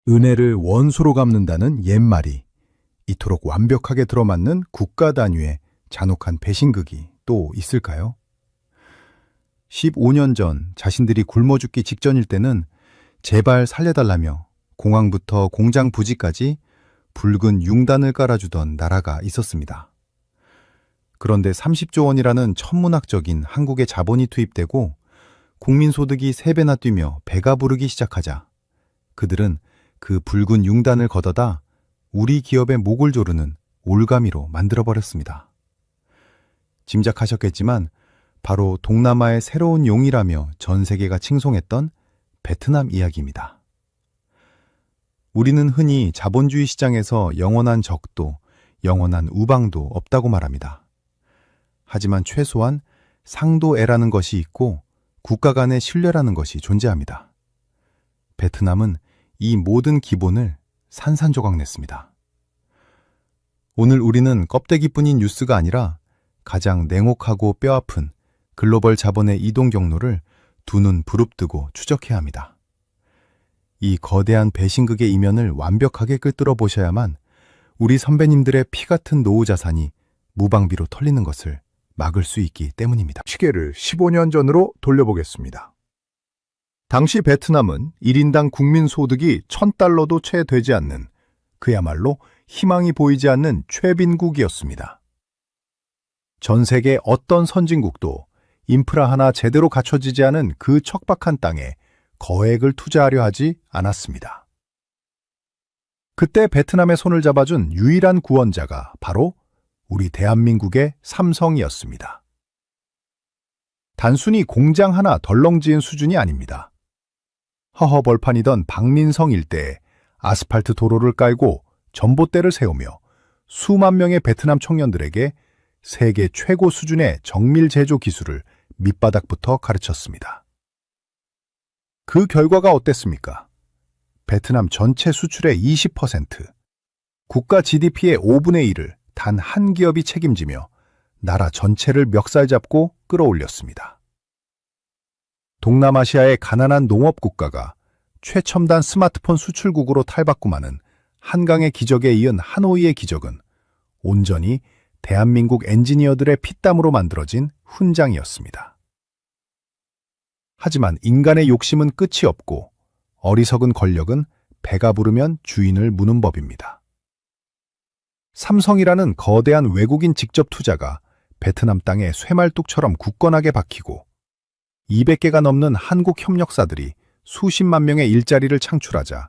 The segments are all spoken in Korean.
은혜를 원소로 갚는다는 옛말이 이토록 완벽하게 들어맞는 국가 단위의 잔혹한 배신극이 또 있을까요? 15년 전 자신들이 굶어 죽기 직전일 때는 제발 살려달라며 공항부터 공장 부지까지 붉은 융단을 깔아주던 나라가 있었습니다. 그런데 30조 원이라는 천문학적인 한국의 자본이 투입되고 국민소득이 3배나 뛰며 배가 부르기 시작하자 그들은 그 붉은 융단을 걷어다 우리 기업의 목을 조르는 올가미로 만들어버렸습니다. 짐작하셨겠지만 바로 동남아의 새로운 용이라며 전 세계가 칭송했던 베트남 이야기입니다. 우리는 흔히 자본주의 시장에서 영원한 적도, 영원한 우방도 없다고 말합니다. 하지만 최소한 상도애라는 것이 있고 국가 간의 신뢰라는 것이 존재합니다. 베트남은 이 모든 기본을 산산조각냈습니다. 오늘 우리는 껍데기뿐인 뉴스가 아니라 가장 냉혹하고 뼈아픈 글로벌 자본의 이동 경로를 두 눈 부릅뜨고 추적해야 합니다. 이 거대한 배신극의 이면을 완벽하게 꿰뚫어 보셔야만 우리 선배님들의 피 같은 노후 자산이 무방비로 털리는 것을 막을 수 있기 때문입니다. 시계를 15년 전으로 돌려보겠습니다. 당시 베트남은 1인당 국민 소득이 1,000달러도 채 되지 않는 그야말로 희망이 보이지 않는 최빈국이었습니다. 전 세계 어떤 선진국도 인프라 하나 제대로 갖춰지지 않은 그 척박한 땅에 거액을 투자하려 하지 않았습니다. 그때 베트남의 손을 잡아준 유일한 구원자가 바로 우리 대한민국의 삼성이었습니다. 단순히 공장 하나 덜렁 지은 수준이 아닙니다. 허허벌판이던 박민성 일대에 아스팔트 도로를 깔고 전봇대를 세우며 수만 명의 베트남 청년들에게 세계 최고 수준의 정밀 제조 기술을 밑바닥부터 가르쳤습니다. 그 결과가 어땠습니까? 베트남 전체 수출의 20%, 국가 GDP의 5분의 1을 단 한 기업이 책임지며 나라 전체를 멱살 잡고 끌어올렸습니다. 동남아시아의 가난한 농업 국가가 최첨단 스마트폰 수출국으로 탈바꿈하는 한강의 기적에 이은 하노이의 기적은 온전히 대한민국 엔지니어들의 피땀으로 만들어진 훈장이었습니다. 하지만 인간의 욕심은 끝이 없고 어리석은 권력은 배가 부르면 주인을 무는 법입니다. 삼성이라는 거대한 외국인 직접 투자가 베트남 땅에 쇠말뚝처럼 굳건하게 박히고 200개가 넘는 한국 협력사들이 수십만 명의 일자리를 창출하자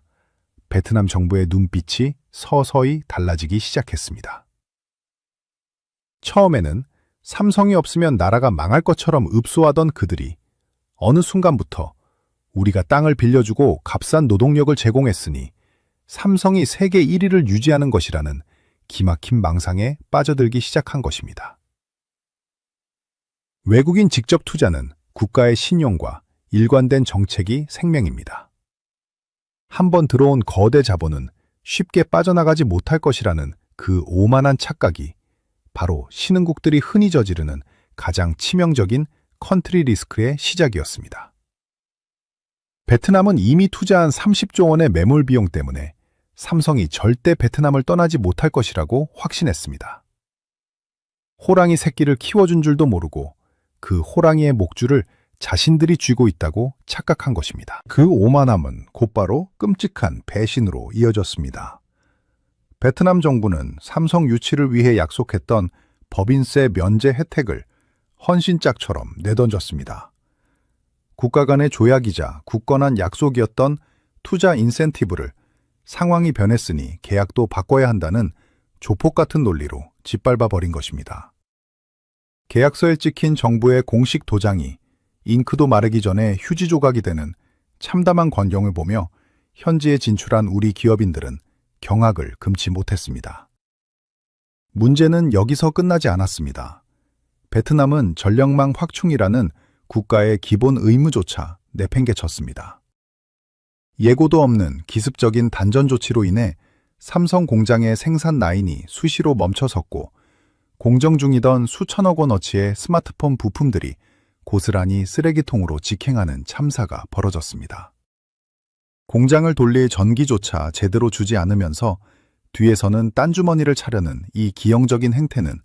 베트남 정부의 눈빛이 서서히 달라지기 시작했습니다. 처음에는 삼성이 없으면 나라가 망할 것처럼 읍소하던 그들이 어느 순간부터 우리가 땅을 빌려주고 값싼 노동력을 제공했으니 삼성이 세계 1위를 유지하는 것이라는 기막힌 망상에 빠져들기 시작한 것입니다. 외국인 직접 투자는 국가의 신용과 일관된 정책이 생명입니다. 한번 들어온 거대 자본은 쉽게 빠져나가지 못할 것이라는 그 오만한 착각이 바로 신흥국들이 흔히 저지르는 가장 치명적인 컨트리 리스크의 시작이었습니다. 베트남은 이미 투자한 30조 원의 매몰 비용 때문에 삼성이 절대 베트남을 떠나지 못할 것이라고 확신했습니다. 호랑이 새끼를 키워준 줄도 모르고 그 호랑이의 목줄을 자신들이 쥐고 있다고 착각한 것입니다. 그 오만함은 곧바로 끔찍한 배신으로 이어졌습니다. 베트남 정부는 삼성 유치를 위해 약속했던 법인세 면제 혜택을 헌신짝처럼 내던졌습니다. 국가 간의 조약이자 굳건한 약속이었던 투자 인센티브를 상황이 변했으니 계약도 바꿔야 한다는 조폭 같은 논리로 짓밟아 버린 것입니다. 계약서에 찍힌 정부의 공식 도장이 잉크도 마르기 전에 휴지 조각이 되는 참담한 광경을 보며 현지에 진출한 우리 기업인들은 경악을 금치 못했습니다. 문제는 여기서 끝나지 않았습니다. 베트남은 전력망 확충이라는 국가의 기본 의무조차 내팽개쳤습니다. 예고도 없는 기습적인 단전 조치로 인해 삼성 공장의 생산 라인이 수시로 멈춰섰고 공정 중이던 수천억 원어치의 스마트폰 부품들이 고스란히 쓰레기통으로 직행하는 참사가 벌어졌습니다. 공장을 돌릴 전기조차 제대로 주지 않으면서 뒤에서는 딴주머니를 차려는 이 기형적인 행태는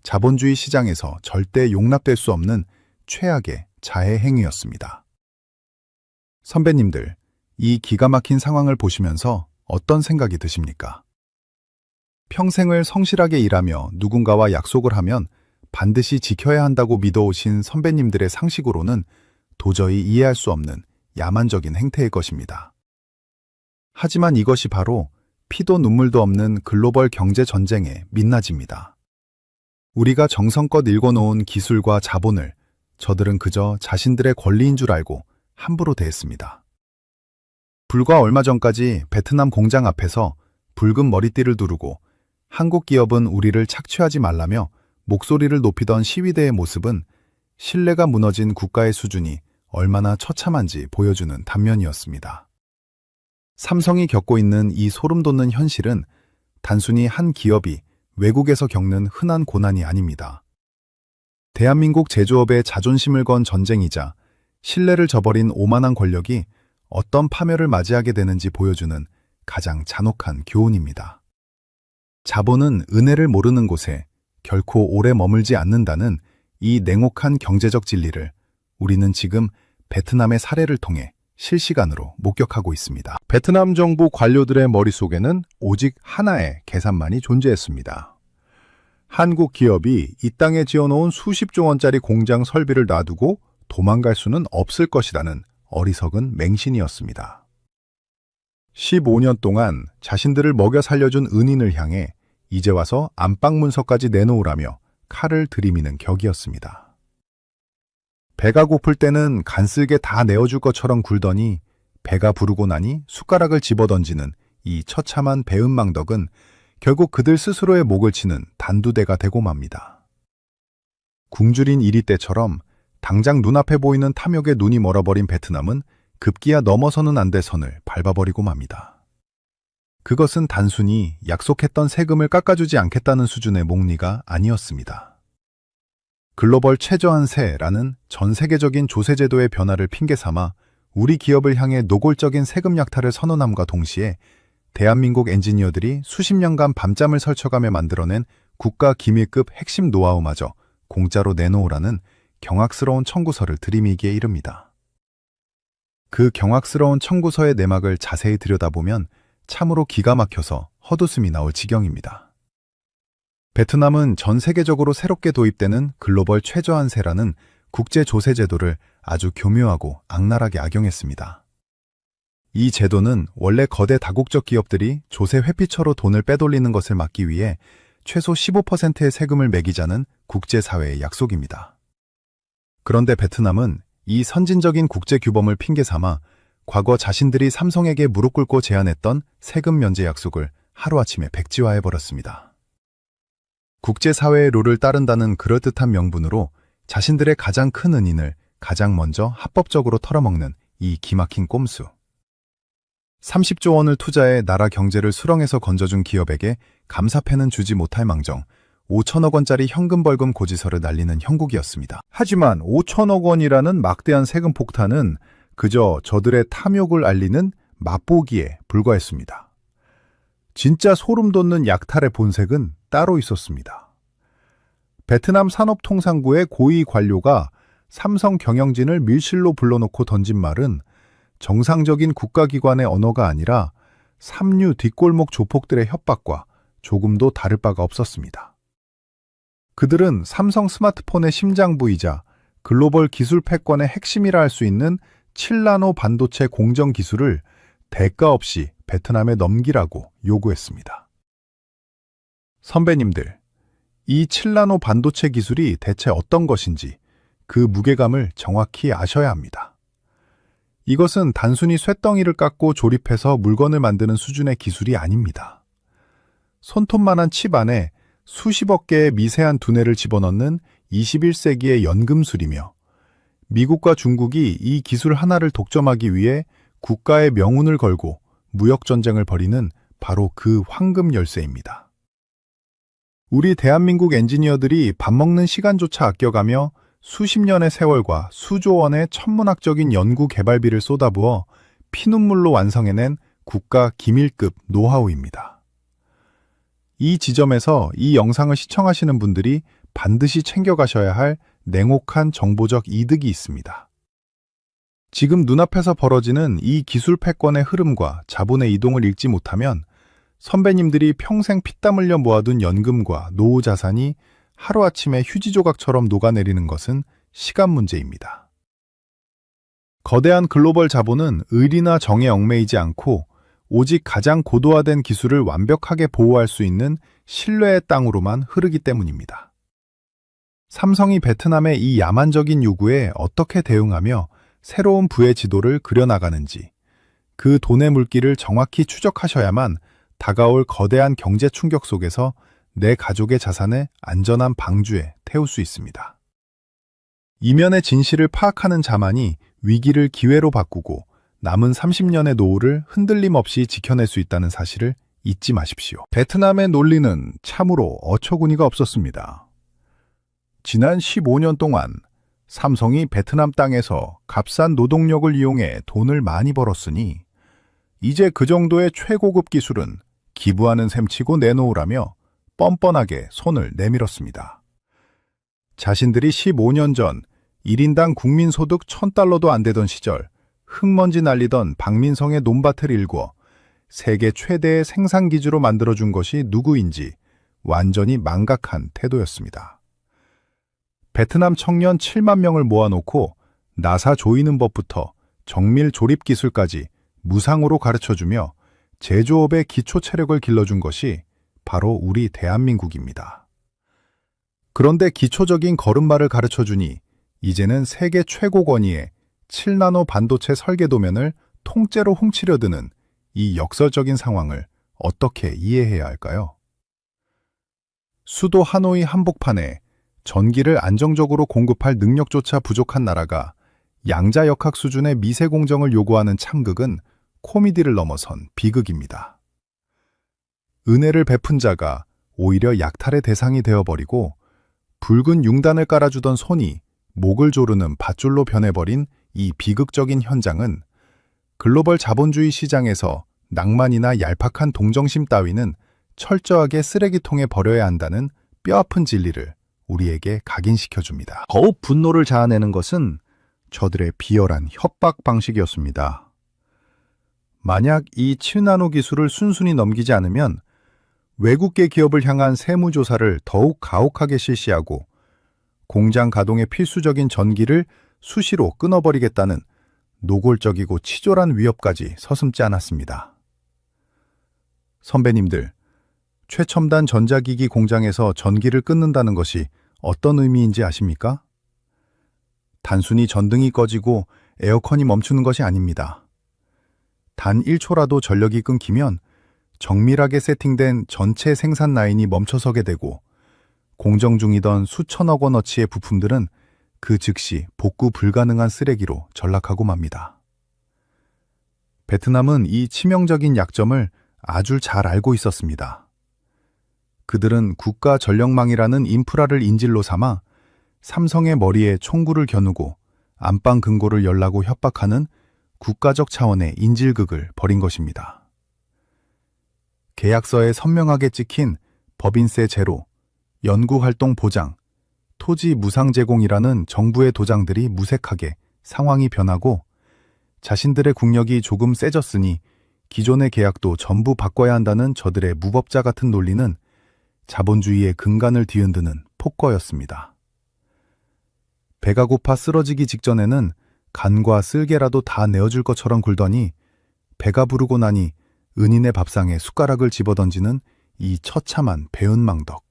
자본주의 시장에서 절대 용납될 수 없는 최악의 자해 행위였습니다. 선배님들, 이 기가 막힌 상황을 보시면서 어떤 생각이 드십니까? 평생을 성실하게 일하며 누군가와 약속을 하면 반드시 지켜야 한다고 믿어오신 선배님들의 상식으로는 도저히 이해할 수 없는 야만적인 행태일 것입니다. 하지만 이것이 바로 피도 눈물도 없는 글로벌 경제 전쟁의 민낯입니다. 우리가 정성껏 일궈놓은 기술과 자본을 저들은 그저 자신들의 권리인 줄 알고 함부로 대했습니다. 불과 얼마 전까지 베트남 공장 앞에서 붉은 머리띠를 두르고 한국 기업은 우리를 착취하지 말라며 목소리를 높이던 시위대의 모습은 신뢰가 무너진 국가의 수준이 얼마나 처참한지 보여주는 단면이었습니다. 삼성이 겪고 있는 이 소름 돋는 현실은 단순히 한 기업이 외국에서 겪는 흔한 고난이 아닙니다. 대한민국 제조업의 자존심을 건 전쟁이자 신뢰를 저버린 오만한 권력이 어떤 파멸을 맞이하게 되는지 보여주는 가장 잔혹한 교훈입니다. 자본은 은혜를 모르는 곳에 결코 오래 머물지 않는다는 이 냉혹한 경제적 진리를 우리는 지금 베트남의 사례를 통해 실시간으로 목격하고 있습니다. 베트남 정부 관료들의 머릿속에는 오직 하나의 계산만이 존재했습니다. 한국 기업이 이 땅에 지어놓은 수십조 원짜리 공장 설비를 놔두고 도망갈 수는 없을 것이라는 어리석은 맹신이었습니다. 15년 동안 자신들을 먹여 살려준 은인을 향해 이제 와서 안방 문서까지 내놓으라며 칼을 들이미는 격이었습니다. 배가 고플 때는 간쓸게 다 내어줄 것처럼 굴더니 배가 부르고 나니 숟가락을 집어던지는 이 처참한 배은망덕은 결국 그들 스스로의 목을 치는 단두대가 되고 맙니다. 굶주린 이리 때처럼 당장 눈앞에 보이는 탐욕에 눈이 멀어버린 베트남은 급기야 넘어서는 안 될 선을 밟아버리고 맙니다. 그것은 단순히 약속했던 세금을 깎아주지 않겠다는 수준의 몽리가 아니었습니다. 글로벌 최저한세라는 전 세계적인 조세제도의 변화를 핑계삼아 우리 기업을 향해 노골적인 세금 약탈을 선언함과 동시에 대한민국 엔지니어들이 수십 년간 밤잠을 설쳐가며 만들어낸 국가 기밀급 핵심 노하우마저 공짜로 내놓으라는 경악스러운 청구서를 들이미기에 이릅니다. 그 경악스러운 청구서의 내막을 자세히 들여다보면 참으로 기가 막혀서 헛웃음이 나올 지경입니다. 베트남은 전 세계적으로 새롭게 도입되는 글로벌 최저한세라는 국제 조세 제도를 아주 교묘하고 악랄하게 악용했습니다. 이 제도는 원래 거대 다국적 기업들이 조세 회피처로 돈을 빼돌리는 것을 막기 위해 최소 15%의 세금을 매기자는 국제사회의 약속입니다. 그런데 베트남은 이 선진적인 국제 규범을 핑계삼아 과거 자신들이 삼성에게 무릎 꿇고 제안했던 세금 면제 약속을 하루아침에 백지화해버렸습니다. 국제사회의 룰을 따른다는 그럴듯한 명분으로 자신들의 가장 큰 은인을 가장 먼저 합법적으로 털어먹는 이 기막힌 꼼수. 30조 원을 투자해 나라 경제를 수렁에서 건져준 기업에게 감사패는 주지 못할 망정 5천억 원짜리 현금 벌금 고지서를 날리는 형국이었습니다. 하지만 5천억 원이라는 막대한 세금 폭탄은 그저 저들의 탐욕을 알리는 맛보기에 불과했습니다. 진짜 소름 돋는 약탈의 본색은 따로 있었습니다. 베트남 산업통상부의 고위 관료가 삼성 경영진을 밀실로 불러놓고 던진 말은 정상적인 국가기관의 언어가 아니라 삼류 뒷골목 조폭들의 협박과 조금도 다를 바가 없었습니다. 그들은 삼성 스마트폰의 심장부이자 글로벌 기술 패권의 핵심이라 할 수 있는 7나노 반도체 공정 기술을 대가 없이 베트남에 넘기라고 요구했습니다. 선배님들, 이 7나노 반도체 기술이 대체 어떤 것인지 그 무게감을 정확히 아셔야 합니다. 이것은 단순히 쇳덩이를 깎고 조립해서 물건을 만드는 수준의 기술이 아닙니다. 손톱만한 칩 안에 수십억 개의 미세한 두뇌를 집어넣는 21세기의 연금술이며 미국과 중국이 이 기술 하나를 독점하기 위해 국가의 명운을 걸고 무역전쟁을 벌이는 바로 그 황금 열쇠입니다. 우리 대한민국 엔지니어들이 밥 먹는 시간조차 아껴가며 수십 년의 세월과 수조 원의 천문학적인 연구 개발비를 쏟아부어 피눈물로 완성해낸 국가 기밀급 노하우입니다. 이 지점에서 이 영상을 시청하시는 분들이 반드시 챙겨가셔야 할 냉혹한 정보적 이득이 있습니다. 지금 눈앞에서 벌어지는 이 기술 패권의 흐름과 자본의 이동을 읽지 못하면 선배님들이 평생 피땀 흘려 모아둔 연금과 노후 자산이 하루아침에 휴지 조각처럼 녹아내리는 것은 시간 문제입니다. 거대한 글로벌 자본은 의리나 정에 얽매이지 않고 오직 가장 고도화된 기술을 완벽하게 보호할 수 있는 신뢰의 땅으로만 흐르기 때문입니다. 삼성이 베트남의 이 야만적인 요구에 어떻게 대응하며 새로운 부의 지도를 그려나가는지, 그 돈의 물길을 정확히 추적하셔야만 다가올 거대한 경제 충격 속에서 내 가족의 자산을 안전한 방주에 태울 수 있습니다. 이면의 진실을 파악하는 자만이 위기를 기회로 바꾸고 남은 30년의 노후를 흔들림 없이 지켜낼 수 있다는 사실을 잊지 마십시오. 베트남의 논리는 참으로 어처구니가 없었습니다. 지난 15년 동안 삼성이 베트남 땅에서 값싼 노동력을 이용해 돈을 많이 벌었으니 이제 그 정도의 최고급 기술은 기부하는 셈치고 내놓으라며 뻔뻔하게 손을 내밀었습니다. 자신들이 15년 전 1인당 국민소득 1,000달러도 안 되던 시절 흙먼지 날리던 박민성의 논밭을 일궈 세계 최대의 생산기지로 만들어준 것이 누구인지 완전히 망각한 태도였습니다. 베트남 청년 7만 명을 모아놓고 나사 조이는 법부터 정밀 조립 기술까지 무상으로 가르쳐주며 제조업의 기초 체력을 길러준 것이 바로 우리 대한민국입니다. 그런데 기초적인 걸음마를 가르쳐주니 이제는 세계 최고 권위의 7나노 반도체 설계 도면을 통째로 훔치려 드는 이 역설적인 상황을 어떻게 이해해야 할까요? 수도 하노이 한복판에 전기를 안정적으로 공급할 능력조차 부족한 나라가 양자역학 수준의 미세 공정을 요구하는 참극은 코미디를 넘어선 비극입니다. 은혜를 베푼 자가 오히려 약탈의 대상이 되어버리고 붉은 융단을 깔아주던 손이 목을 조르는 밧줄로 변해버린 이 비극적인 현장은 글로벌 자본주의 시장에서 낭만이나 얄팍한 동정심 따위는 철저하게 쓰레기통에 버려야 한다는 뼈아픈 진리를 우리에게 각인시켜줍니다. 더욱 분노를 자아내는 것은 저들의 비열한 협박 방식이었습니다. 만약 이 7나노 기술을 순순히 넘기지 않으면 외국계 기업을 향한 세무조사를 더욱 가혹하게 실시하고 공장 가동에 필수적인 전기를 수시로 끊어버리겠다는 노골적이고 치졸한 위협까지 서슴지 않았습니다. 선배님들, 최첨단 전자기기 공장에서 전기를 끊는다는 것이 어떤 의미인지 아십니까? 단순히 전등이 꺼지고 에어컨이 멈추는 것이 아닙니다. 단 1초라도 전력이 끊기면 정밀하게 세팅된 전체 생산 라인이 멈춰서게 되고 공정 중이던 수천억 원어치의 부품들은 그 즉시 복구 불가능한 쓰레기로 전락하고 맙니다. 베트남은 이 치명적인 약점을 아주 잘 알고 있었습니다. 그들은 국가 전력망이라는 인프라를 인질로 삼아 삼성의 머리에 총구를 겨누고 안방 금고를 열라고 협박하는 국가적 차원의 인질극을 벌인 것입니다. 계약서에 선명하게 찍힌 법인세 제로, 연구활동 보장, 토지 무상 제공이라는 정부의 도장들이 무색하게 상황이 변하고 자신들의 국력이 조금 세졌으니 기존의 계약도 전부 바꿔야 한다는 저들의 무법자 같은 논리는 자본주의의 근간을 뒤흔드는 폭거였습니다. 배가 고파 쓰러지기 직전에는 간과 쓸개라도 다 내어줄 것처럼 굴더니 배가 부르고 나니 은인의 밥상에 숟가락을 집어던지는 이 처참한 배은망덕.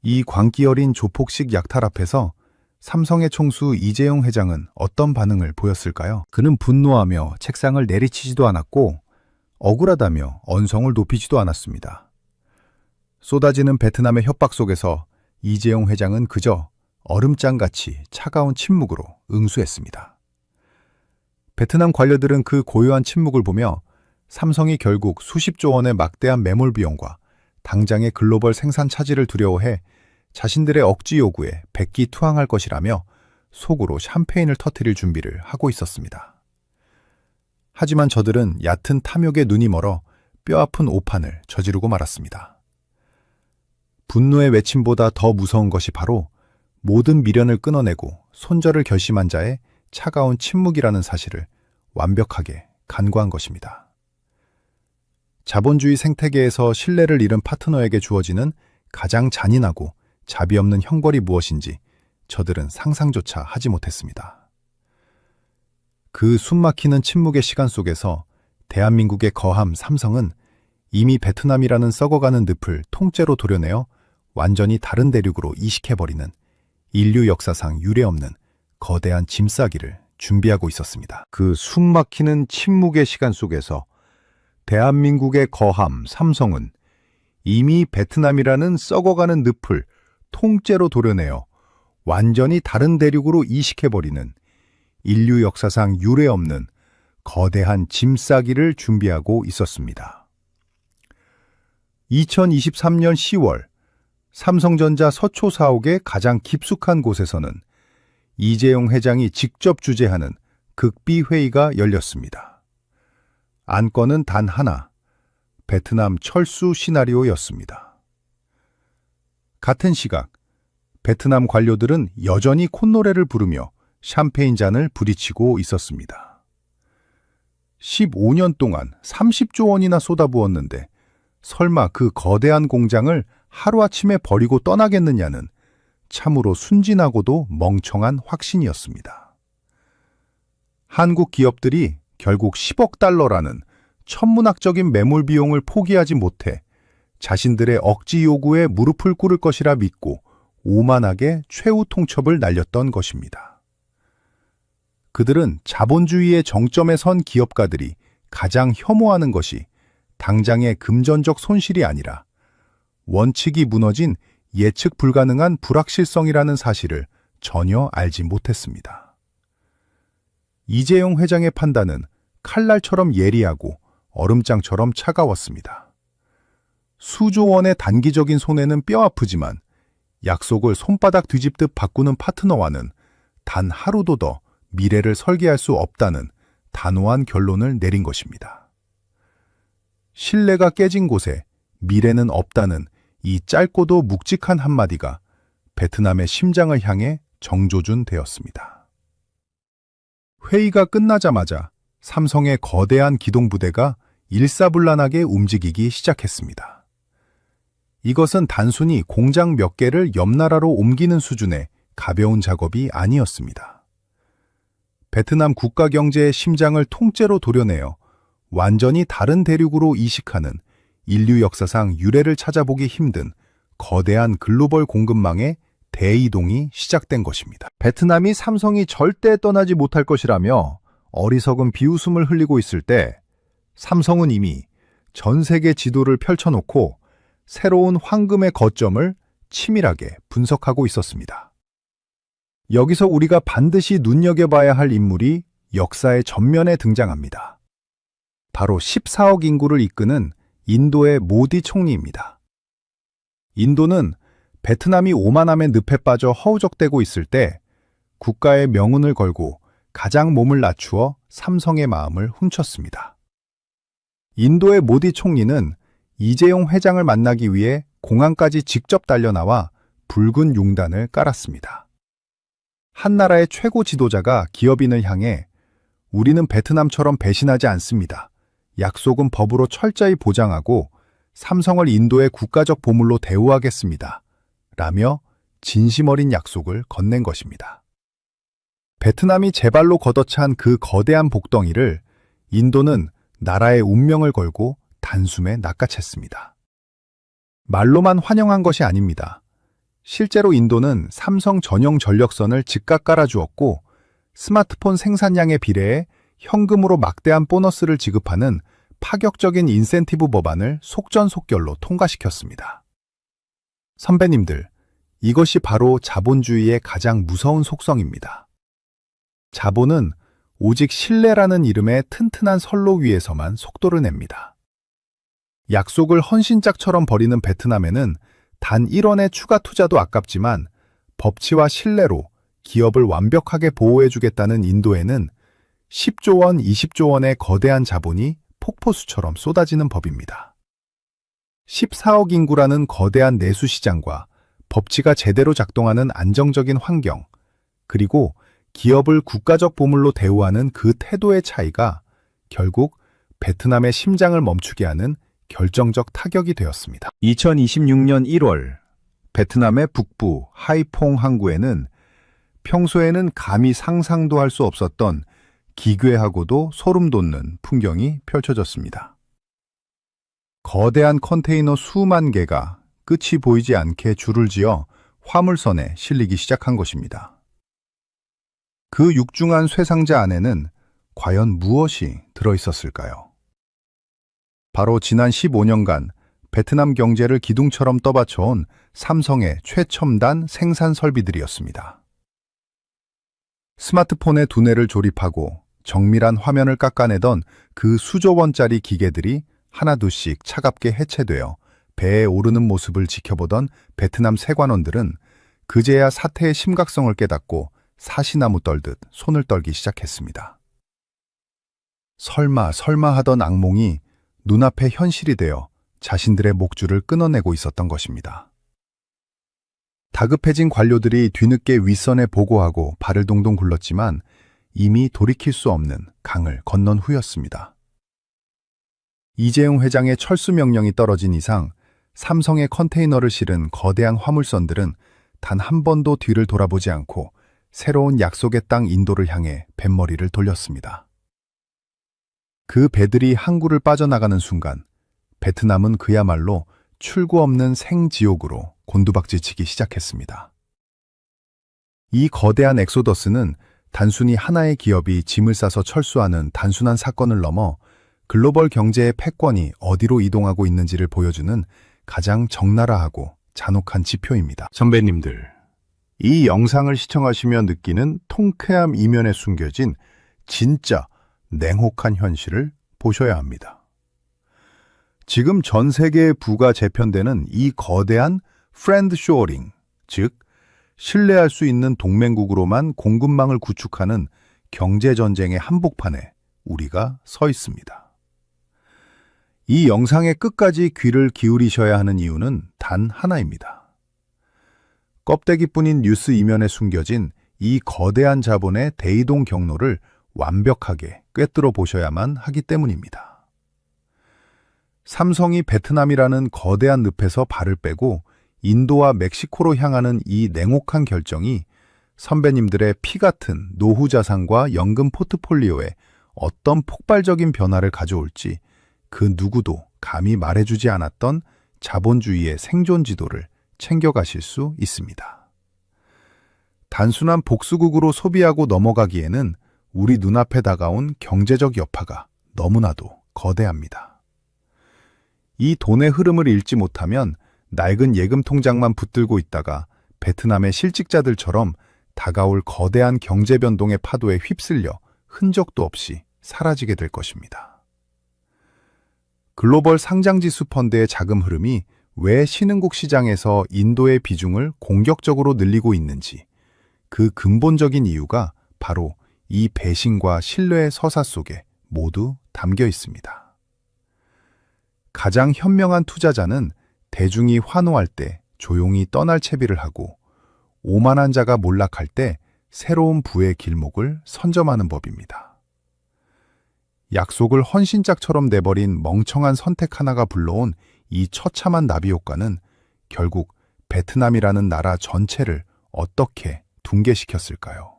이 광기 어린 조폭식 약탈 앞에서 삼성의 총수 이재용 회장은 어떤 반응을 보였을까요? 그는 분노하며 책상을 내리치지도 않았고 억울하다며 언성을 높이지도 않았습니다. 쏟아지는 베트남의 협박 속에서 이재용 회장은 그저 얼음장같이 차가운 침묵으로 응수했습니다. 베트남 관료들은 그 고요한 침묵을 보며 삼성이 결국 수십조 원의 막대한 매몰 비용과 당장의 글로벌 생산 차질을 두려워해 자신들의 억지 요구에 백기투항할 것이라며 속으로 샴페인을 터뜨릴 준비를 하고 있었습니다. 하지만 저들은 얕은 탐욕에 눈이 멀어 뼈아픈 오판을 저지르고 말았습니다. 분노의 외침보다 더 무서운 것이 바로 모든 미련을 끊어내고 손절을 결심한 자의 차가운 침묵이라는 사실을 완벽하게 간과한 것입니다. 자본주의 생태계에서 신뢰를 잃은 파트너에게 주어지는 가장 잔인하고 자비 없는 형벌이 무엇인지 저들은 상상조차 하지 못했습니다. 그 숨막히는 침묵의 시간 속에서 대한민국의 거함 삼성은 이미 베트남이라는 썩어가는 늪을 통째로 도려내어 완전히 다른 대륙으로 이식해버리는 인류 역사상 유례없는 거대한 짐싸기를 준비하고 있었습니다. 그 숨막히는 침묵의 시간 속에서 대한민국의 거함 삼성은 이미 베트남이라는 썩어가는 늪을 통째로 도려내어 완전히 다른 대륙으로 이식해버리는 인류 역사상 유례없는 거대한 짐싸기를 준비하고 있었습니다. 2023년 10월 삼성전자 서초 사옥의 가장 깊숙한 곳에서는 이재용 회장이 직접 주재하는 극비 회의가 열렸습니다. 안건은 단 하나, 베트남 철수 시나리오였습니다. 같은 시각, 베트남 관료들은 여전히 콧노래를 부르며 샴페인 잔을 부리치고 있었습니다. 15년 동안 30조 원이나 쏟아부었는데 설마 그 거대한 공장을 하루아침에 버리고 떠나겠느냐는 참으로 순진하고도 멍청한 확신이었습니다. 한국 기업들이 결국 10억 달러라는 천문학적인 매몰 비용을 포기하지 못해 자신들의 억지 요구에 무릎을 꿇을 것이라 믿고 오만하게 최후 통첩을 날렸던 것입니다. 그들은 자본주의의 정점에 선 기업가들이 가장 혐오하는 것이 당장의 금전적 손실이 아니라 원칙이 무너진 예측 불가능한 불확실성이라는 사실을 전혀 알지 못했습니다. 이재용 회장의 판단은 칼날처럼 예리하고 얼음장처럼 차가웠습니다. 수조 원의 단기적인 손해는 뼈아프지만 약속을 손바닥 뒤집듯 바꾸는 파트너와는 단 하루도 더 미래를 설계할 수 없다는 단호한 결론을 내린 것입니다. 신뢰가 깨진 곳에 미래는 없다는 이 짧고도 묵직한 한마디가 베트남의 심장을 향해 정조준되었습니다. 회의가 끝나자마자 삼성의 거대한 기동부대가 일사불란하게 움직이기 시작했습니다. 이것은 단순히 공장 몇 개를 옆 나라로 옮기는 수준의 가벼운 작업이 아니었습니다. 베트남 국가 경제의 심장을 통째로 도려내어 완전히 다른 대륙으로 이식하는 인류 역사상 유례를 찾아보기 힘든 거대한 글로벌 공급망의 대이동이 시작된 것입니다. 베트남이 삼성이 절대 떠나지 못할 것이라며 어리석은 비웃음을 흘리고 있을 때 삼성은 이미 전 세계 지도를 펼쳐놓고 새로운 황금의 거점을 치밀하게 분석하고 있었습니다. 여기서 우리가 반드시 눈여겨봐야 할 인물이 역사의 전면에 등장합니다. 바로 14억 인구를 이끄는 인도의 모디 총리입니다. 인도는 베트남이 오만함의 늪에 빠져 허우적대고 있을 때 국가의 명운을 걸고 가장 몸을 낮추어 삼성의 마음을 훔쳤습니다. 인도의 모디 총리는 이재용 회장을 만나기 위해 공항까지 직접 달려나와 붉은 융단을 깔았습니다. 한 나라의 최고 지도자가 기업인을 향해 우리는 베트남처럼 배신하지 않습니다. 약속은 법으로 철저히 보장하고 삼성을 인도의 국가적 보물로 대우하겠습니다. 라며 진심 어린 약속을 건넨 것입니다. 베트남이 제발로 걷어찬 그 거대한 복덩이를 인도는 나라의 운명을 걸고 단숨에 낚아챘습니다. 말로만 환영한 것이 아닙니다. 실제로 인도는 삼성 전용 전력선을 즉각 깔아주었고 스마트폰 생산량에 비례해 현금으로 막대한 보너스를 지급하는 파격적인 인센티브 법안을 속전속결로 통과시켰습니다. 선배님들, 이것이 바로 자본주의의 가장 무서운 속성입니다. 자본은 오직 신뢰라는 이름의 튼튼한 선로 위에서만 속도를 냅니다. 약속을 헌신짝처럼 버리는 베트남에는 단 1원의 추가 투자도 아깝지만 법치와 신뢰로 기업을 완벽하게 보호해주겠다는 인도에는 10조 원, 20조 원의 거대한 자본이 폭포수처럼 쏟아지는 법입니다. 14억 인구라는 거대한 내수 시장과 법치가 제대로 작동하는 안정적인 환경, 그리고 기업을 국가적 보물로 대우하는 그 태도의 차이가 결국 베트남의 심장을 멈추게 하는 결정적 타격이 되었습니다. 2026년 1월, 베트남의 북부 하이퐁 항구에는 평소에는 감히 상상도 할 수 없었던 기괴하고도 소름 돋는 풍경이 펼쳐졌습니다. 거대한 컨테이너 수만 개가 끝이 보이지 않게 줄을 지어 화물선에 실리기 시작한 것입니다. 그 육중한 쇠상자 안에는 과연 무엇이 들어있었을까요? 바로 지난 15년간 베트남 경제를 기둥처럼 떠받쳐온 삼성의 최첨단 생산 설비들이었습니다. 스마트폰의 두뇌를 조립하고 정밀한 화면을 깎아내던 그 수조 원짜리 기계들이 하나둘씩 차갑게 해체되어 배에 오르는 모습을 지켜보던 베트남 세관원들은 그제야 사태의 심각성을 깨닫고 사시나무 떨듯 손을 떨기 시작했습니다. 설마 하던 악몽이 눈앞에 현실이 되어 자신들의 목줄을 끊어내고 있었던 것입니다. 다급해진 관료들이 뒤늦게 윗선에 보고하고 발을 동동 굴렀지만 이미 돌이킬 수 없는 강을 건넌 후였습니다. 이재용 회장의 철수 명령이 떨어진 이상 삼성의 컨테이너를 실은 거대한 화물선들은 단 한 번도 뒤를 돌아보지 않고 새로운 약속의 땅 인도를 향해 뱃머리를 돌렸습니다. 그 배들이 항구를 빠져나가는 순간 베트남은 그야말로 출구 없는 생지옥으로 곤두박질치기 시작했습니다. 이 거대한 엑소더스는 단순히 하나의 기업이 짐을 싸서 철수하는 단순한 사건을 넘어 글로벌 경제의 패권이 어디로 이동하고 있는지를 보여주는 가장 적나라하고 잔혹한 지표입니다. 선배님들, 이 영상을 시청하시며 느끼는 통쾌함 이면에 숨겨진 진짜 냉혹한 현실을 보셔야 합니다. 지금 전 세계에 부가 재편되는 이 거대한 프렌드 쇼어링, 즉 신뢰할 수 있는 동맹국으로만 공급망을 구축하는 경제전쟁의 한복판에 우리가 서 있습니다. 이 영상의 끝까지 귀를 기울이셔야 하는 이유는 단 하나입니다. 껍데기뿐인 뉴스 이면에 숨겨진 이 거대한 자본의 대이동 경로를 완벽하게 꿰뚫어 보셔야만 하기 때문입니다. 삼성이 베트남이라는 거대한 늪에서 발을 빼고 인도와 멕시코로 향하는 이 냉혹한 결정이 선배님들의 피 같은 노후 자산과 연금 포트폴리오에 어떤 폭발적인 변화를 가져올지 그 누구도 감히 말해주지 않았던 자본주의의 생존 지도를 챙겨가실 수 있습니다. 단순한 복수국으로 소비하고 넘어가기에는 우리 눈앞에 다가온 경제적 여파가 너무나도 거대합니다. 이 돈의 흐름을 읽지 못하면 낡은 예금 통장만 붙들고 있다가 베트남의 실직자들처럼 다가올 거대한 경제 변동의 파도에 휩쓸려 흔적도 없이 사라지게 될 것입니다. 글로벌 상장지수 펀드의 자금 흐름이 왜 신흥국 시장에서 인도의 비중을 공격적으로 늘리고 있는지, 그 근본적인 이유가 바로 이 배신과 신뢰의 서사 속에 모두 담겨 있습니다. 가장 현명한 투자자는 대중이 환호할 때 조용히 떠날 채비를 하고 오만한 자가 몰락할 때 새로운 부의 길목을 선점하는 법입니다. 약속을 헌신짝처럼 내버린 멍청한 선택 하나가 불러온 이 처참한 나비 효과는 결국 베트남이라는 나라 전체를 어떻게 붕괴시켰을까요?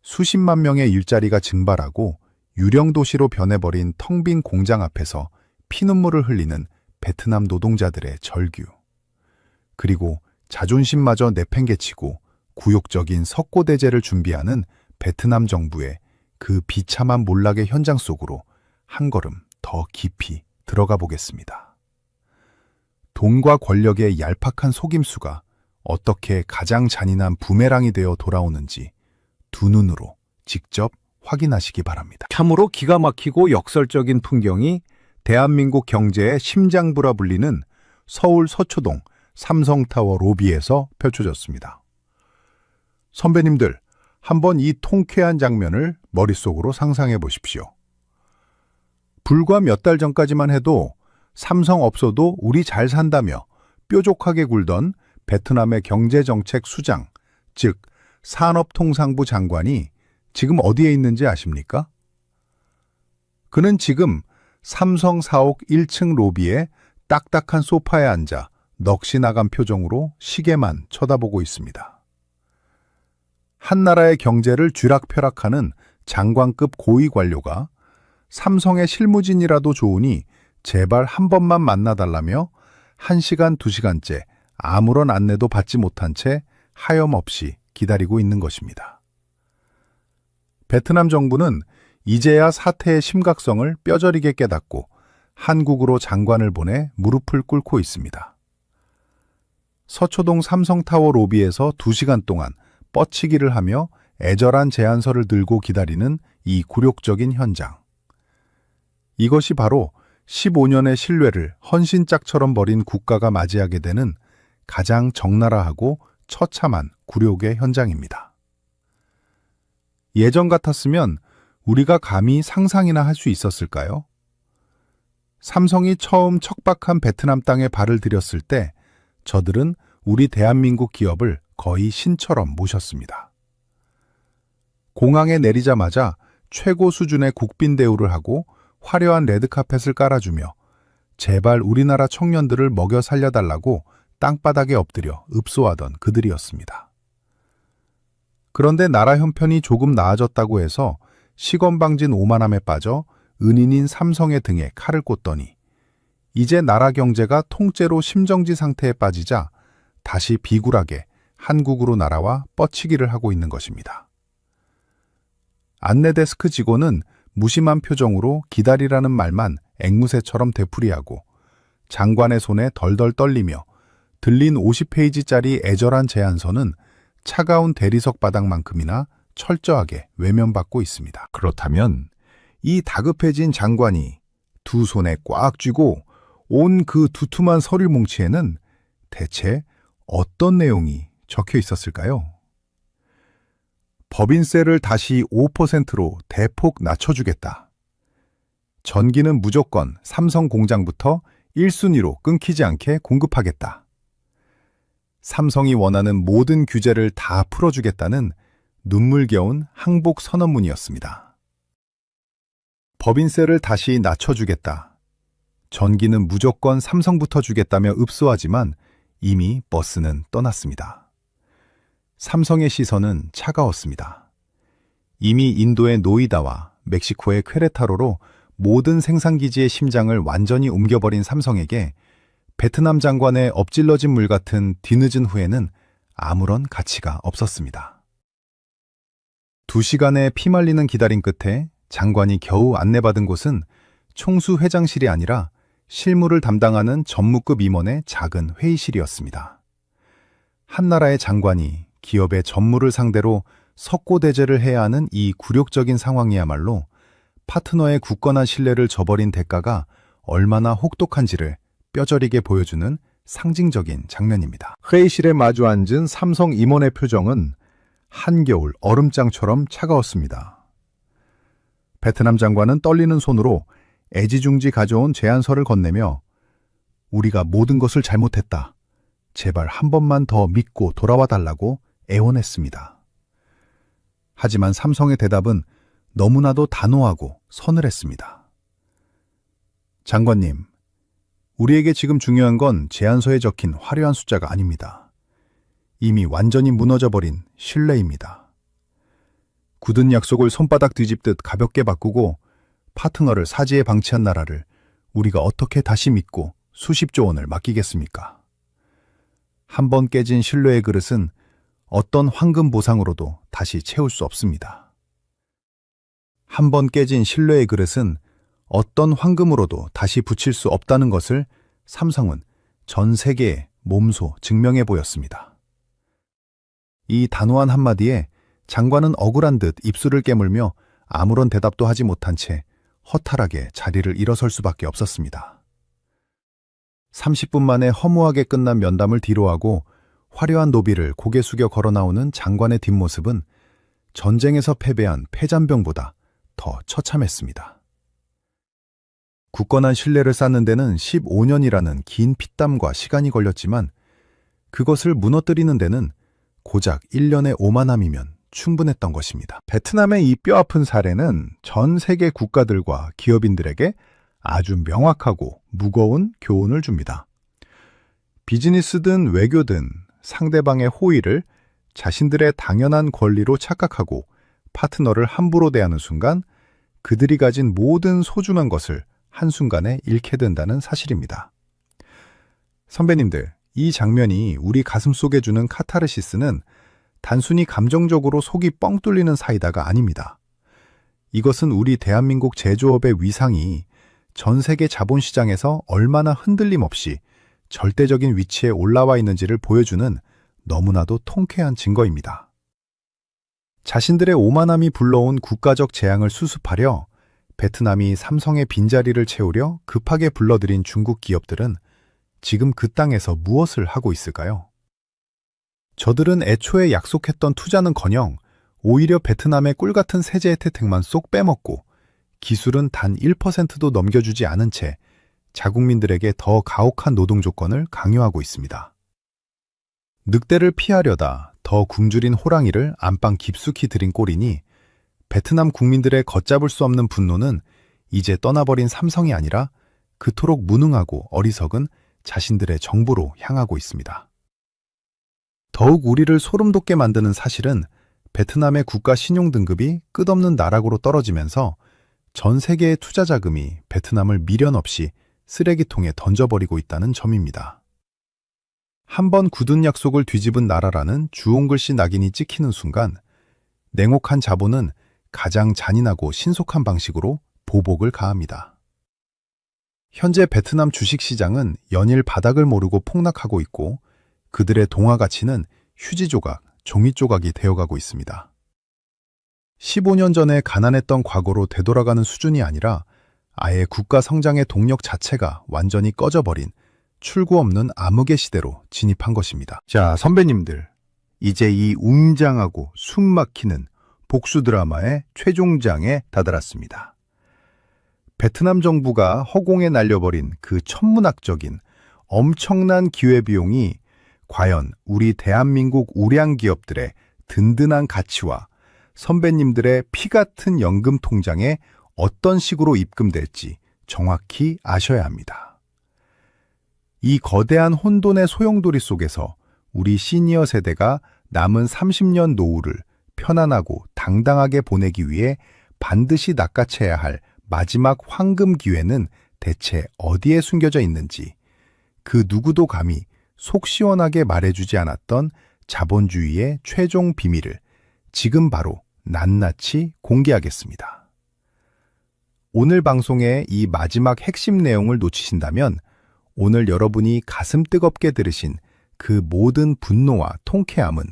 수십만 명의 일자리가 증발하고 유령 도시로 변해버린 텅 빈 공장 앞에서 피눈물을 흘리는 베트남 노동자들의 절규. 그리고 자존심마저 내팽개치고 굴욕적인 석고대죄를 준비하는 베트남 정부의 그 비참한 몰락의 현장 속으로 한 걸음 더 깊이 들어가 보겠습니다. 돈과 권력의 얄팍한 속임수가 어떻게 가장 잔인한 부메랑이 되어 돌아오는지 두 눈으로 직접 확인하시기 바랍니다. 참으로 기가 막히고 역설적인 풍경이 대한민국 경제의 심장부라 불리는 서울 서초동 삼성타워 로비에서 펼쳐졌습니다. 선배님들, 한번 이 통쾌한 장면을 머릿속으로 상상해 보십시오. 불과 몇 달 전까지만 해도 삼성 없어도 우리 잘 산다며 뾰족하게 굴던 베트남의 경제정책 수장, 즉 산업통상부 장관이 지금 어디에 있는지 아십니까? 그는 지금 삼성 사옥 1층 로비에 딱딱한 소파에 앉아 넋이 나간 표정으로 시계만 쳐다보고 있습니다. 한 나라의 경제를 쥐락펴락하는 장관급 고위 관료가 삼성의 실무진이라도 좋으니 제발 한 번만 만나달라며 1시간, 2시간째 아무런 안내도 받지 못한 채 하염없이 기다리고 있는 것입니다. 베트남 정부는 이제야 사태의 심각성을 뼈저리게 깨닫고 한국으로 장관을 보내 무릎을 꿇고 있습니다. 서초동 삼성타워 로비에서 2시간 동안 뻗치기를 하며 애절한 제안서를 들고 기다리는 이 굴욕적인 현장. 이것이 바로 15년의 신뢰를 헌신짝처럼 버린 국가가 맞이하게 되는 가장 적나라하고 처참한 굴욕의 현장입니다. 예전 같았으면 우리가 감히 상상이나 할 수 있었을까요? 삼성이 처음 척박한 베트남 땅에 발을 들였을 때 저들은 우리 대한민국 기업을 거의 신처럼 모셨습니다. 공항에 내리자마자 최고 수준의 국빈 대우를 하고 화려한 레드카펫을 깔아주며 제발 우리나라 청년들을 먹여 살려달라고 땅바닥에 엎드려 읍소하던 그들이었습니다. 그런데 나라 형편이 조금 나아졌다고 해서 시건방진 오만함에 빠져 은인인 삼성의 등에 칼을 꽂더니 이제 나라 경제가 통째로 심정지 상태에 빠지자 다시 비굴하게 한국으로 날아와 뻗치기를 하고 있는 것입니다. 안내데스크 직원은 무심한 표정으로 기다리라는 말만 앵무새처럼 되풀이하고 장관의 손에 덜덜 떨리며 들린 50페이지짜리 애절한 제안서는 차가운 대리석 바닥만큼이나 철저하게 외면받고 있습니다. 그렇다면 이 다급해진 장관이 두 손에 꽉 쥐고 온 그 두툼한 서류 뭉치에는 대체 어떤 내용이 적혀 있었을까요? 법인세를 다시 5%로 대폭 낮춰주겠다. 전기는 무조건 삼성 공장부터 1순위로 끊기지 않게 공급하겠다. 삼성이 원하는 모든 규제를 다 풀어주겠다는 눈물겨운 항복 선언문이었습니다. 법인세를 다시 낮춰주겠다. 전기는 무조건 삼성부터 주겠다며 읍소하지만 이미 버스는 떠났습니다. 삼성의 시선은 차가웠습니다. 이미 인도의 노이다와 멕시코의 퀘레타로로 모든 생산기지의 심장을 완전히 옮겨버린 삼성에게 베트남 장관의 엎질러진 물 같은 뒤늦은 후회는 아무런 가치가 없었습니다. 2시간의 피말리는 기다림 끝에 장관이 겨우 안내받은 곳은 총수 회장실이 아니라 실무를 담당하는 전무급 임원의 작은 회의실이었습니다. 한 나라의 장관이 기업의 전무를 상대로 석고대죄를 해야 하는 이 굴욕적인 상황이야말로 파트너의 굳건한 신뢰를 저버린 대가가 얼마나 혹독한지를 뼈저리게 보여주는 상징적인 장면입니다. 회의실에 마주 앉은 삼성 임원의 표정은 한겨울 얼음장처럼 차가웠습니다. 베트남 장관은 떨리는 손으로 애지중지 가져온 제안서를 건네며 우리가 모든 것을 잘못했다. 제발 한 번만 더 믿고 돌아와 달라고 애원했습니다. 하지만 삼성의 대답은 너무나도 단호하고 서늘했습니다. 장관님, 우리에게 지금 중요한 건 제안서에 적힌 화려한 숫자가 아닙니다. 이미 완전히 무너져버린 신뢰입니다. 굳은 약속을 손바닥 뒤집듯 가볍게 바꾸고 파트너를 사지에 방치한 나라를 우리가 어떻게 다시 믿고 수십조 원을 맡기겠습니까? 한 번 깨진 신뢰의 그릇은 어떤 황금 보상으로도 다시 채울 수 없습니다. 한 번 깨진 신뢰의 그릇은 어떤 황금으로도 다시 붙일 수 없다는 것을 삼성은 전 세계에 몸소 증명해 보였습니다. 이 단호한 한마디에 장관은 억울한 듯 입술을 깨물며 아무런 대답도 하지 못한 채 허탈하게 자리를 일어설 수밖에 없었습니다. 30분 만에 허무하게 끝난 면담을 뒤로하고 화려한 노비를 고개 숙여 걸어 나오는 장관의 뒷모습은 전쟁에서 패배한 패잔병보다 더 처참했습니다. 굳건한 신뢰를 쌓는 데는 15년이라는 긴 피땀과 시간이 걸렸지만 그것을 무너뜨리는 데는 고작 1년의 오만함이면 충분했던 것입니다. 베트남의 이 뼈아픈 사례는 전 세계 국가들과 기업인들에게 아주 명확하고 무거운 교훈을 줍니다. 비즈니스든 외교든 상대방의 호의를 자신들의 당연한 권리로 착각하고 파트너를 함부로 대하는 순간 그들이 가진 모든 소중한 것을 한순간에 잃게 된다는 사실입니다. 선배님들, 이 장면이 우리 가슴속에 주는 카타르시스는 단순히 감정적으로 속이 뻥 뚫리는 사이다가 아닙니다. 이것은 우리 대한민국 제조업의 위상이 전 세계 자본시장에서 얼마나 흔들림 없이 절대적인 위치에 올라와 있는지를 보여주는 너무나도 통쾌한 증거입니다. 자신들의 오만함이 불러온 국가적 재앙을 수습하려 베트남이 삼성의 빈자리를 채우려 급하게 불러들인 중국 기업들은 지금 그 땅에서 무엇을 하고 있을까요? 저들은 애초에 약속했던 투자는커녕 오히려 베트남의 꿀같은 세제 혜택만 쏙 빼먹고 기술은 단 1%도 넘겨주지 않은 채 자국민들에게 더 가혹한 노동 조건을 강요하고 있습니다. 늑대를 피하려다 더 굶주린 호랑이를 안방 깊숙이 들인 꼴이니 베트남 국민들의 걷잡을 수 없는 분노는 이제 떠나버린 삼성이 아니라 그토록 무능하고 어리석은 자신들의 정부로 향하고 있습니다. 더욱 우리를 소름 돋게 만드는 사실은 베트남의 국가 신용 등급이 끝없는 나락으로 떨어지면서 전 세계의 투자 자금이 베트남을 미련 없이 쓰레기통에 던져버리고 있다는 점입니다. 한번 굳은 약속을 뒤집은 나라라는 주홍글씨 낙인이 찍히는 순간 냉혹한 자본은 가장 잔인하고 신속한 방식으로 보복을 가합니다. 현재 베트남 주식시장은 연일 바닥을 모르고 폭락하고 있고 그들의 동화 가치는 휴지 조각, 종이 조각이 되어가고 있습니다. 15년 전에 가난했던 과거로 되돌아가는 수준이 아니라 아예 국가 성장의 동력 자체가 완전히 꺼져버린 출구 없는 암흑의 시대로 진입한 것입니다. 자, 선배님들, 이제 이 웅장하고 숨막히는 복수 드라마의 최종장에 다다랐습니다. 베트남 정부가 허공에 날려버린 그 천문학적인 엄청난 기회비용이 과연 우리 대한민국 우량 기업들의 든든한 가치와 선배님들의 피 같은 연금 통장에 어떤 식으로 입금될지 정확히 아셔야 합니다. 이 거대한 혼돈의 소용돌이 속에서 우리 시니어 세대가 남은 30년 노후를 편안하고 당당하게 보내기 위해 반드시 낚아채야 할 마지막 황금 기회는 대체 어디에 숨겨져 있는지 그 누구도 감히 속 시원하게 말해주지 않았던 자본주의의 최종 비밀을 지금 바로 낱낱이 공개하겠습니다. 오늘 방송의 이 마지막 핵심 내용을 놓치신다면 오늘 여러분이 가슴 뜨겁게 들으신 그 모든 분노와 통쾌함은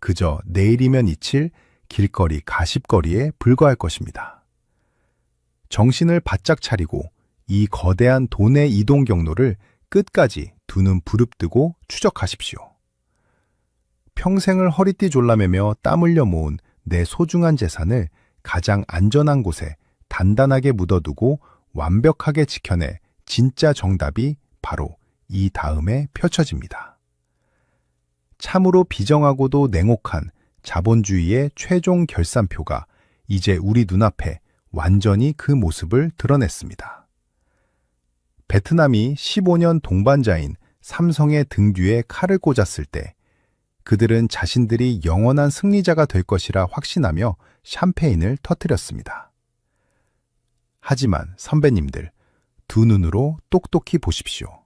그저 내일이면 잊힐 길거리 가십거리에 불과할 것입니다. 정신을 바짝 차리고 이 거대한 돈의 이동 경로를 끝까지 두 눈 부릅뜨고 추적하십시오. 평생을 허리띠 졸라매며 땀 흘려 모은 내 소중한 재산을 가장 안전한 곳에 단단하게 묻어두고 완벽하게 지켜내 진짜 정답이 바로 이 다음에 펼쳐집니다. 참으로 비정하고도 냉혹한 자본주의의 최종 결산표가 이제 우리 눈앞에 완전히 그 모습을 드러냈습니다. 베트남이 15년 동반자인 삼성의 등 뒤에 칼을 꽂았을 때 그들은 자신들이 영원한 승리자가 될 것이라 확신하며 샴페인을 터뜨렸습니다. 하지만 선배님들, 두 눈으로 똑똑히 보십시오.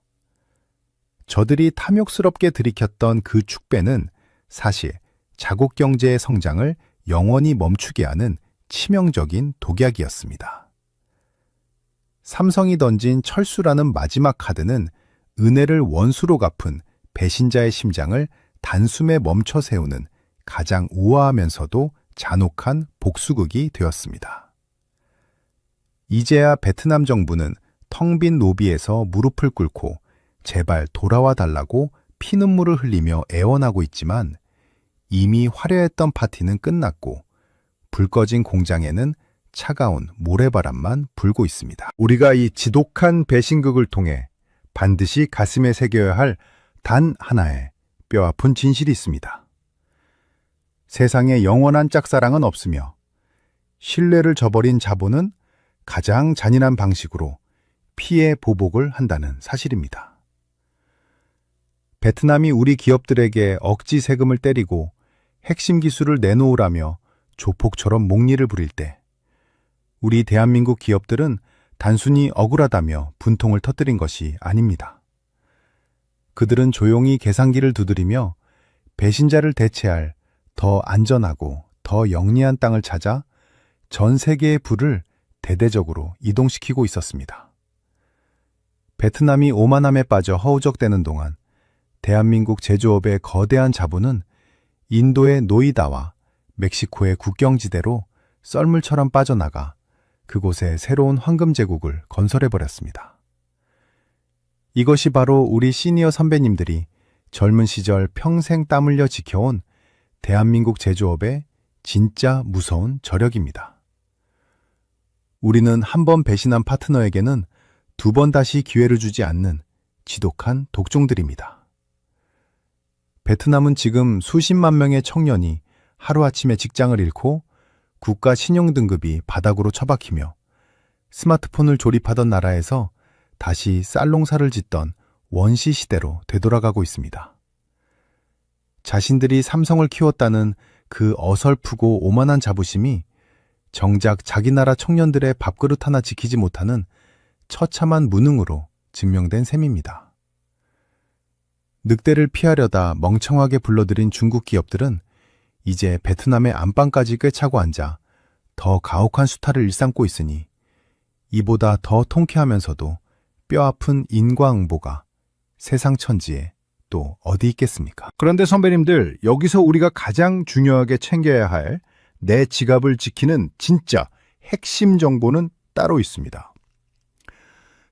저들이 탐욕스럽게 들이켰던 그 축배는 사실 자국 경제의 성장을 영원히 멈추게 하는 치명적인 독약이었습니다. 삼성이 던진 철수라는 마지막 카드는 은혜를 원수로 갚은 배신자의 심장을 단숨에 멈춰 세우는 가장 우아하면서도 잔혹한 복수극이 되었습니다. 이제야 베트남 정부는 텅 빈 로비에서 무릎을 꿇고 제발 돌아와 달라고 피눈물을 흘리며 애원하고 있지만 이미 화려했던 파티는 끝났고 불 꺼진 공장에는 차가운 모래바람만 불고 있습니다. 우리가 이 지독한 배신극을 통해 반드시 가슴에 새겨야 할 단 하나의 뼈아픈 진실이 있습니다. 세상에 영원한 짝사랑은 없으며 신뢰를 저버린 자본은 가장 잔인한 방식으로 피해 보복을 한다는 사실입니다. 베트남이 우리 기업들에게 억지 세금을 때리고 핵심 기술을 내놓으라며 조폭처럼 목리를 부릴 때 우리 대한민국 기업들은 단순히 억울하다며 분통을 터뜨린 것이 아닙니다. 그들은 조용히 계산기를 두드리며 배신자를 대체할 더 안전하고 더 영리한 땅을 찾아 전 세계의 부를 대대적으로 이동시키고 있었습니다. 베트남이 오만함에 빠져 허우적대는 동안 대한민국 제조업의 거대한 자본은 인도의 노이다와 멕시코의 국경지대로 썰물처럼 빠져나가 그곳에 새로운 황금 제국을 건설해버렸습니다. 이것이 바로 우리 시니어 선배님들이 젊은 시절 평생 땀 흘려 지켜온 대한민국 제조업의 진짜 무서운 저력입니다. 우리는 한 번 배신한 파트너에게는 두 번 다시 기회를 주지 않는 지독한 독종들입니다. 베트남은 지금 수십만 명의 청년이 하루아침에 직장을 잃고 국가 신용등급이 바닥으로 처박히며 스마트폰을 조립하던 나라에서 다시 쌀농사를 짓던 원시 시대로 되돌아가고 있습니다. 자신들이 삼성을 키웠다는 그 어설프고 오만한 자부심이 정작 자기 나라 청년들의 밥그릇 하나 지키지 못하는 처참한 무능으로 증명된 셈입니다. 늑대를 피하려다 멍청하게 불러들인 중국 기업들은 이제 베트남의 안방까지 꿰차고 앉아 더 가혹한 수탈을 일삼고 있으니 이보다 더 통쾌하면서도 뼈아픈 인과응보가 세상 천지에 또 어디 있겠습니까? 그런데 선배님들, 여기서 우리가 가장 중요하게 챙겨야 할 내 지갑을 지키는 진짜 핵심 정보는 따로 있습니다.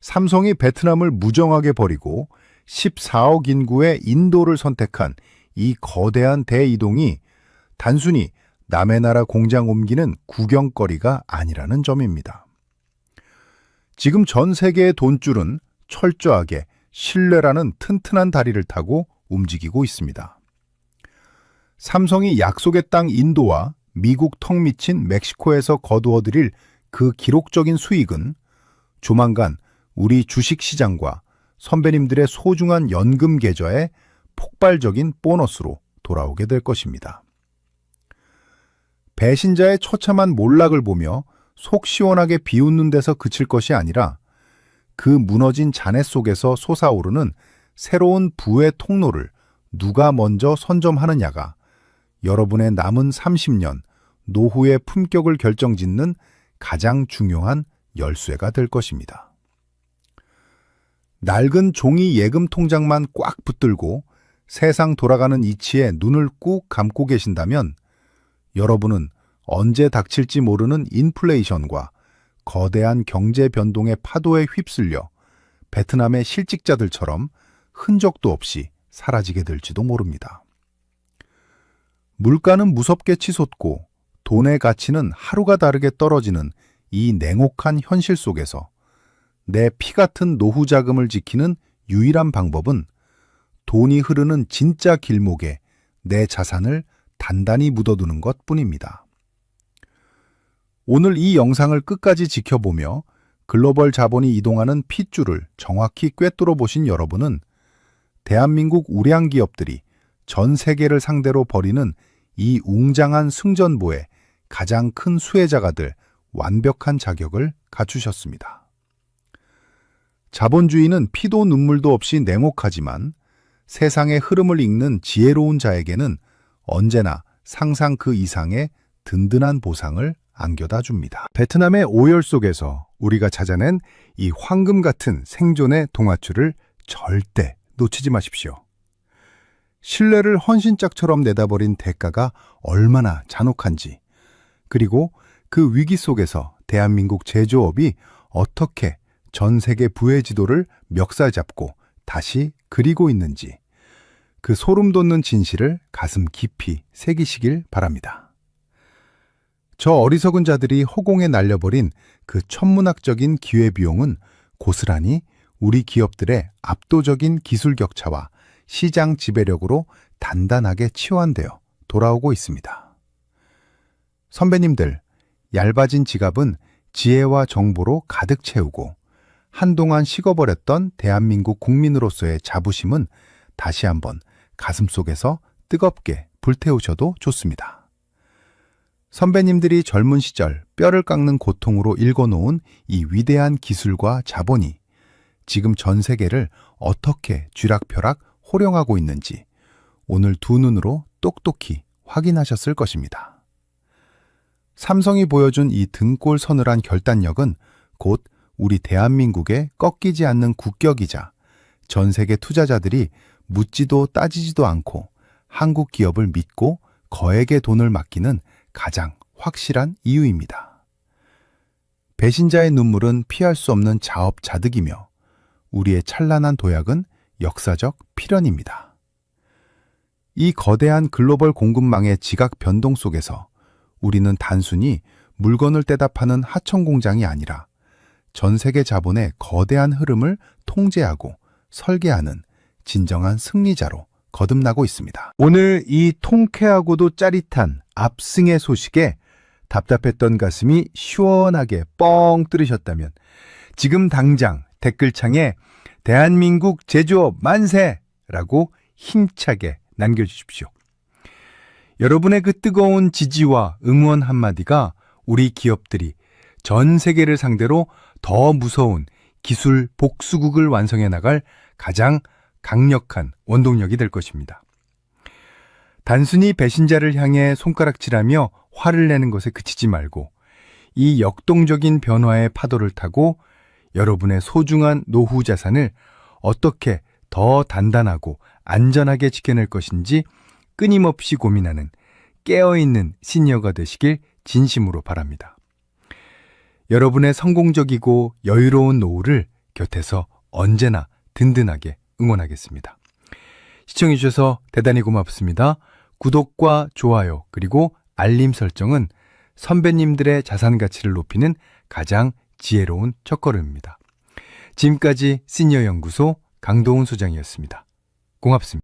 삼성이 베트남을 무정하게 버리고 14억 인구의 인도를 선택한 이 거대한 대이동이 단순히 남의 나라 공장 옮기는 구경거리가 아니라는 점입니다. 지금 전 세계의 돈줄은 철저하게 신뢰라는 튼튼한 다리를 타고 움직이고 있습니다. 삼성이 약속의 땅 인도와 미국 턱 밑인 멕시코에서 거두어들일 그 기록적인 수익은 조만간 우리 주식시장과 선배님들의 소중한 연금 계좌에 폭발적인 보너스로 돌아오게 될 것입니다. 배신자의 처참한 몰락을 보며 속 시원하게 비웃는 데서 그칠 것이 아니라 그 무너진 잔해 속에서 솟아오르는 새로운 부의 통로를 누가 먼저 선점하느냐가 여러분의 남은 30년 노후의 품격을 결정짓는 가장 중요한 열쇠가 될 것입니다. 낡은 종이 예금 통장만 꽉 붙들고 세상 돌아가는 이치에 눈을 꾹 감고 계신다면 여러분은 언제 닥칠지 모르는 인플레이션과 거대한 경제 변동의 파도에 휩쓸려 베트남의 실직자들처럼 흔적도 없이 사라지게 될지도 모릅니다. 물가는 무섭게 치솟고 돈의 가치는 하루가 다르게 떨어지는 이 냉혹한 현실 속에서 내 피 같은 노후 자금을 지키는 유일한 방법은 돈이 흐르는 진짜 길목에 내 자산을 단단히 묻어두는 것뿐입니다. 오늘 이 영상을 끝까지 지켜보며 글로벌 자본이 이동하는 핏줄을 정확히 꿰뚫어 보신 여러분은 대한민국 우량 기업들이 전 세계를 상대로 벌이는 이 웅장한 승전보의 가장 큰 수혜자가 될 완벽한 자격을 갖추셨습니다. 자본주의는 피도 눈물도 없이 냉혹하지만 세상의 흐름을 읽는 지혜로운 자에게는 언제나 상상 그 이상의 든든한 보상을 안겨다 줍니다. 베트남의 오열 속에서 우리가 찾아낸 이 황금 같은 생존의 동화줄을 절대 놓치지 마십시오. 신뢰를 헌신짝처럼 내다버린 대가가 얼마나 잔혹한지, 그리고 그 위기 속에서 대한민국 제조업이 어떻게 전 세계 부의 지도를 멱살 잡고 다시 그리고 있는지, 그 소름 돋는 진실을 가슴 깊이 새기시길 바랍니다. 저 어리석은 자들이 허공에 날려버린 그 천문학적인 기회비용은 고스란히 우리 기업들의 압도적인 기술 격차와 시장 지배력으로 단단하게 치환되어 돌아오고 있습니다. 선배님들, 얇아진 지갑은 지혜와 정보로 가득 채우고 한동안 식어버렸던 대한민국 국민으로서의 자부심은 다시 한번 가슴속에서 뜨겁게 불태우셔도 좋습니다. 선배님들이 젊은 시절 뼈를 깎는 고통으로 읽어놓은 이 위대한 기술과 자본이 지금 전 세계를 어떻게 쥐락펴락 호령하고 있는지 오늘 두 눈으로 똑똑히 확인하셨을 것입니다. 삼성이 보여준 이 등골 서늘한 결단력은 곧 우리 대한민국의 꺾이지 않는 국격이자 전 세계 투자자들이 묻지도 따지지도 않고 한국 기업을 믿고 거액의 돈을 맡기는 가장 확실한 이유입니다. 배신자의 눈물은 피할 수 없는 자업자득이며 우리의 찬란한 도약은 역사적 필연입니다. 이 거대한 글로벌 공급망의 지각 변동 속에서 우리는 단순히 물건을 떼다 파는 하청 공장이 아니라 전 세계 자본의 거대한 흐름을 통제하고 설계하는 진정한 승리자로 거듭나고 있습니다. 오늘 이 통쾌하고도 짜릿한 압승의 소식에 답답했던 가슴이 시원하게 뻥 뚫으셨다면 지금 당장 댓글창에 대한민국 제조업 만세라고 힘차게 남겨주십시오. 여러분의 그 뜨거운 지지와 응원 한마디가 우리 기업들이 전 세계를 상대로 더 무서운 기술 복수국을 완성해 나갈 가장 강력한 원동력이 될 것입니다. 단순히 배신자를 향해 손가락질하며 화를 내는 것에 그치지 말고 이 역동적인 변화의 파도를 타고 여러분의 소중한 노후 자산을 어떻게 더 단단하고 안전하게 지켜낼 것인지 끊임없이 고민하는 깨어있는 시니어가 되시길 진심으로 바랍니다. 여러분의 성공적이고 여유로운 노후를 곁에서 언제나 든든하게 응원하겠습니다. 시청해주셔서 대단히 고맙습니다. 구독과 좋아요 그리고 알림 설정은 선배님들의 자산 가치를 높이는 가장 지혜로운 첫걸음입니다. 지금까지 시니어 연구소 강도훈 소장이었습니다. 고맙습니다.